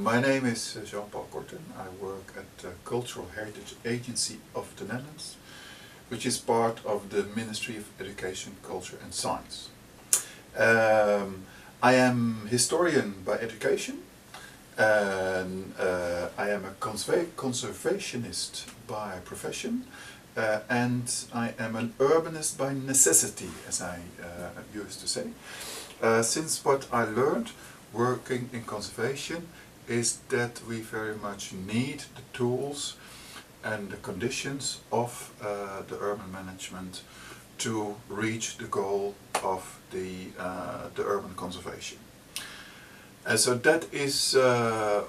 My name is J.P.A.M. Corten. I work at the Cultural Heritage Agency of the Netherlands, which is part of the Ministry of Education, Culture and Science. I am historian by education, and I am a conservationist by profession, and I am an urbanist by necessity, as I used to say. Since what I learned working in conservation is that we very much need the tools and the conditions of the urban management to reach the goal of the urban conservation. And so that is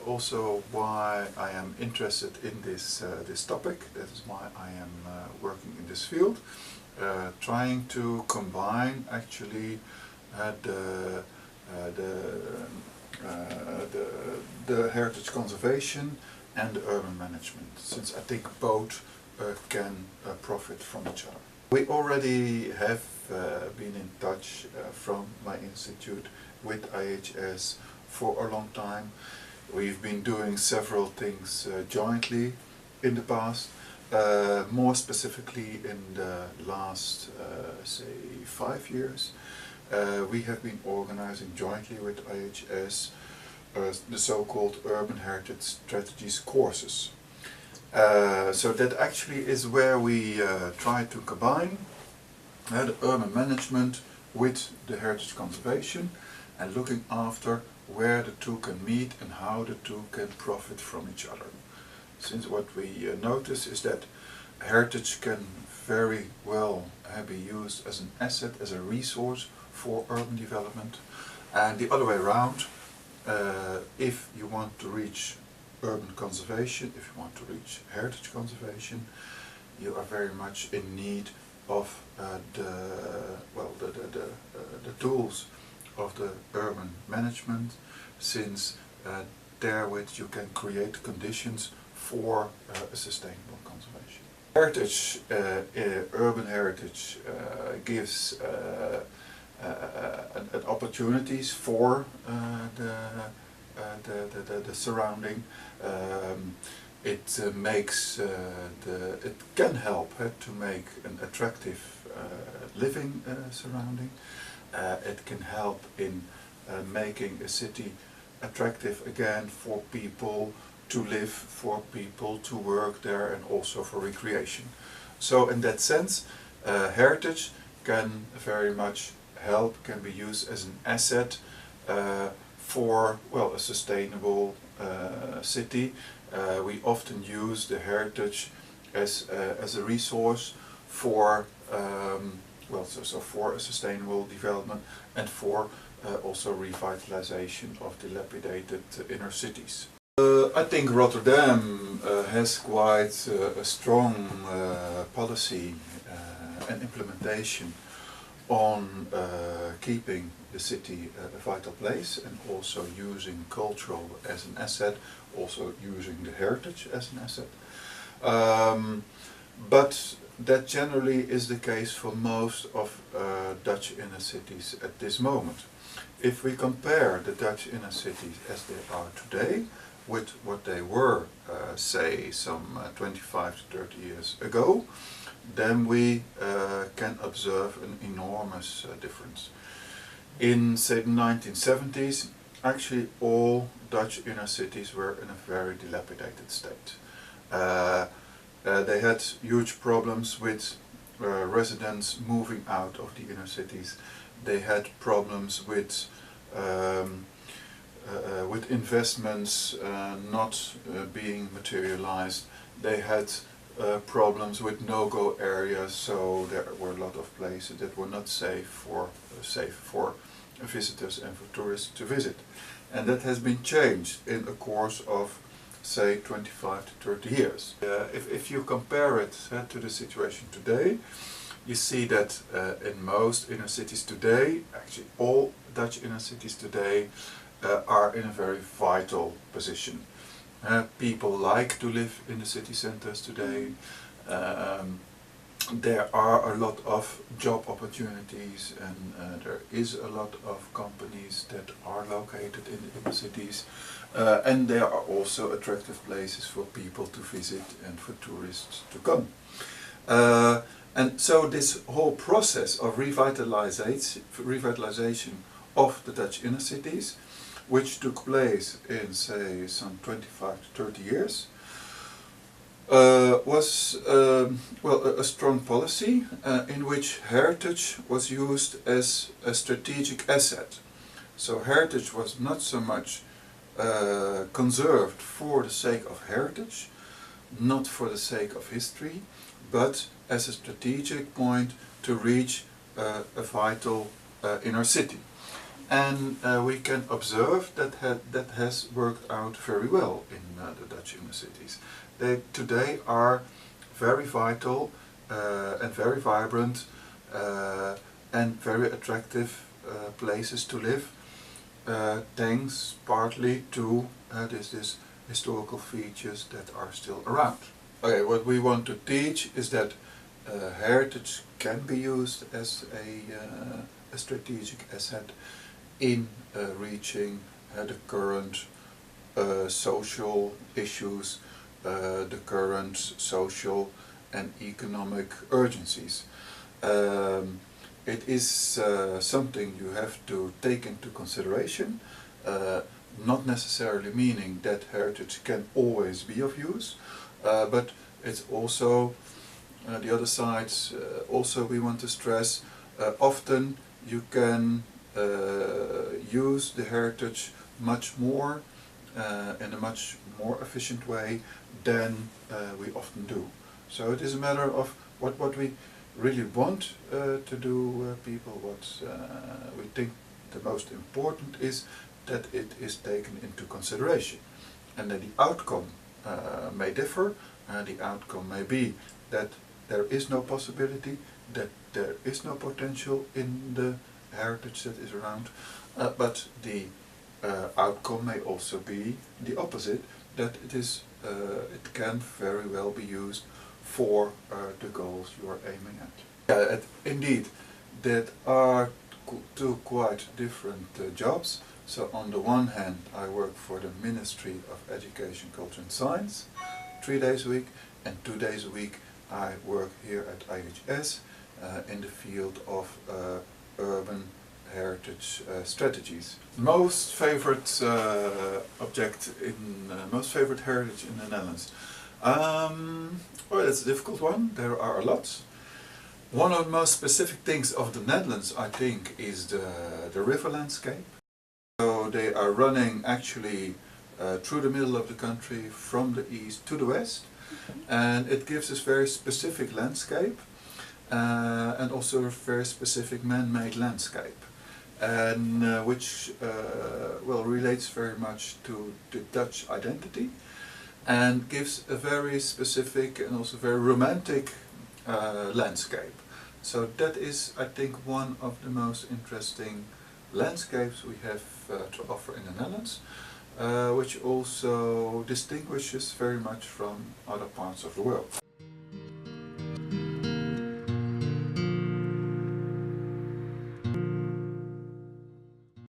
also why I am interested in this topic. That is why I am working in this field, trying to combine actually the heritage conservation and the urban management, since I think both can profit from each other. We already have been in touch from my institute with IHS for a long time. We've been doing several things jointly in the past, more specifically in the last, say, 5 years. We have been organizing jointly with IHS the so-called Urban Heritage Strategies courses. So that actually is where we try to combine the urban management with the heritage conservation and looking after where the two can meet and how the two can profit from each other. Since what we notice is that heritage can very well be used as an asset, as a resource for urban development, and the other way around. If you want to reach urban conservation, if you want to reach heritage conservation, you are very much in need of the tools of the urban management, since therewith you can create conditions for a sustainable conservation. Heritage, urban heritage gives opportunities for the surrounding. It makes it can help to make an attractive living surrounding. It can help in making a city attractive again for people to live, for people to work there, and also for recreation. So in that sense, heritage can very much help, can be used as an asset for, well, a sustainable city. We often use the heritage as a resource for for a sustainable development and for also revitalization of dilapidated inner cities. I think Rotterdam has quite a strong policy and implementation on keeping the city a vital place and also using cultural as an asset, also using the heritage as an asset. But that generally is the case for most of Dutch inner cities at this moment. If we compare the Dutch inner cities as they are today with what they were, say, some 25 to 30 years ago, then we can observe an enormous difference. In, say, the 1970s, actually all Dutch inner cities were in a very dilapidated state. They had huge problems with residents moving out of the inner cities. They had problems with investments not being materialized. They had problems with no-go areas, so there were a lot of places that were not safe for visitors and for tourists to visit. And that has been changed in the course of, say, 25 to 30 years. If you compare it to the situation today, you see that in most inner cities today, actually all Dutch inner cities today, are in a very vital position. People like to live in the city centers today. there are a lot of job opportunities, and there is a lot of companies that are located in the inner cities, and there are also attractive places for people to visit and for tourists to come. And so this whole process of revitalization of the Dutch inner cities, which took place in, say, some 25 to 30 years, was well, a strong policy in which heritage was used as a strategic asset. So heritage was not so much conserved for the sake of heritage, not for the sake of history, but as a strategic point to reach a vital inner city. And we can observe that that has worked out very well in the Dutch inner cities. They today are very vital and very vibrant and very attractive places to live, thanks partly to these historical features that are still around. Okay, what we want to teach is that heritage can be used as a strategic asset in reaching the current social issues, the current social and economic urgencies. It is something you have to take into consideration, not necessarily meaning that heritage can always be of use, but it's also the other sides. Also we want to stress, often you can use the heritage much more in a much more efficient way than we often do. So it is a matter of what we really want to do, people. What we think the most important is that it is taken into consideration, and that the outcome may differ. The outcome may be that there is no possibility, that there is no potential in the heritage that is around, but the outcome may also be the opposite, that it can very well be used for the goals you are aiming at. Indeed, that are two quite different jobs. So on the one hand, I work for the Ministry of Education, Culture and Science 3 days a week, and 2 days a week I work here at IHS in the field of urban heritage strategies. Most favorite most favorite heritage in the Netherlands. Well, that's a difficult one. There are a lot. One of the most specific things of the Netherlands, I think, is the river landscape. So they are running actually through the middle of the country from the east to the west, and it gives us very specific landscape and also a very specific man-made landscape, and which well, relates very much to the Dutch identity and gives a very specific and also very romantic landscape. So that is, I think, one of the most interesting landscapes we have to offer in the Netherlands, which also distinguishes very much from other parts of the world.